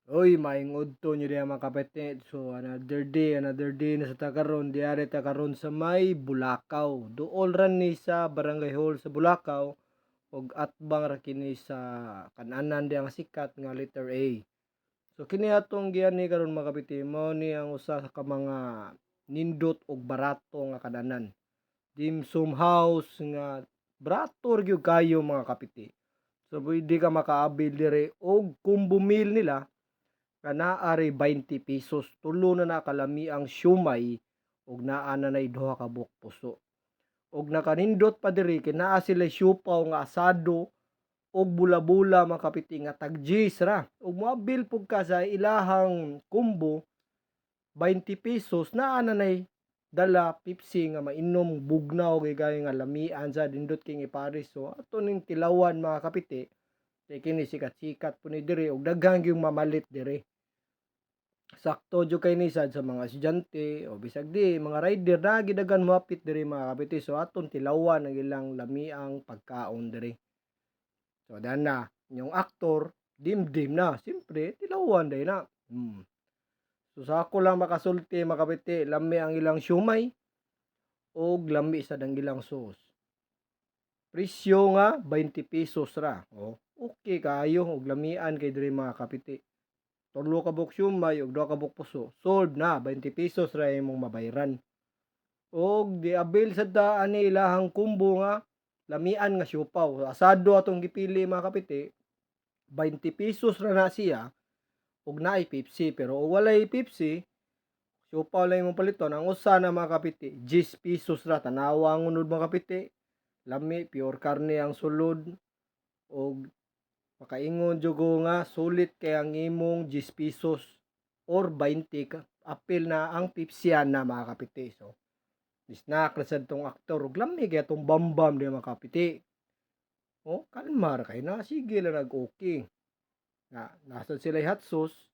Uy, maayong udto niyo diha mga kapatid. So another day na sa takaron, diari ta karon sa may Bulacau. Duol ra ni sa Barangay Hall sa Bulacau ug atbang ra kini sa kan-anan diha nga sikat nga letter A. So kini atong giani karon mga kapatid, mao ni ang usa ka mga nindot ug barato nga kananan. Dim Sum House nga barato ra gyud kayo mga kapatid. So pwede ka makaabil dire og combo meal nila kana ari 20 pesos tulo na nakalami ang siomay ug naa na nay duha ka buok puso. Ug nakanindot pa diri kay naa sila siopaw nga asado og bula-bula mga kapiti nga tag G's ra. Ug moabil pug ka sa ilahang combo 20 pesos naa na nay dala Pepsi nga mainom bugnaw kay nga lamian sa dindot king ipares. So ato ning tilawan mga kapiti kay kini sikat-sikat po ni diri ug daghang gyud mamalit diri. Sakto jud kay ni sad sa mga estudyante o bisag di mga rider na gidagan moapit diri mga kapiti. So aton tilawan ang ilang lamiang pagkaon diri. So dan na yung aktor dimdim na siyempre tilawan day na. So sa ako lang makasulti mga kapiti, lami ang ilang siomay og lami sa ang ilang sauce. Presyo nga 20 pesos ra. Oh, okay kayo og lamian kay diri mga kapiti. Tulo ka buok siomay ug duha ka buok puso. Sold na 20 pesos ra imong mabayran. Og diabil sad ta ani ilahang combo nga lamian nga siopaw. Asado atong gipili mga kapiti. 20 pesos ra na siya ug naay Pepsi, pero walay Pepsi siopaw lang imong paliton. Ang usa na mga kapiti 10 pesos ra, tanawa ang unod mga kapiti. Lami pure karne ang sulod og makaingon jud ko nga sulit kay ang imong 10 pesos or 20 ka apil na ang Pepsian na mga kapiti. So snack na sad tong aktor ug lami kay atong bambam di mga kapiti. Oh, kalmar kay na sige lang nag-okay. Nga nasa sila hot sauce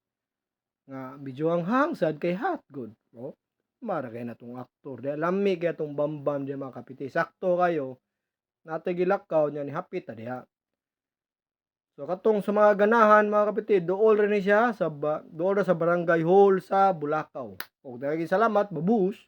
nga medyo ang sad kay hot good. Oh, mara kay na tong aktor. Di lami kay atong bambam di mga kapiti. Sakto kayo natay gilakaw nya ni hapit ta diha. So katong sa mga ganahan mga kapatid, dool rin siya sa dool ra sa Barangay Hall sa Bulacau. Og daghang salamat, babush.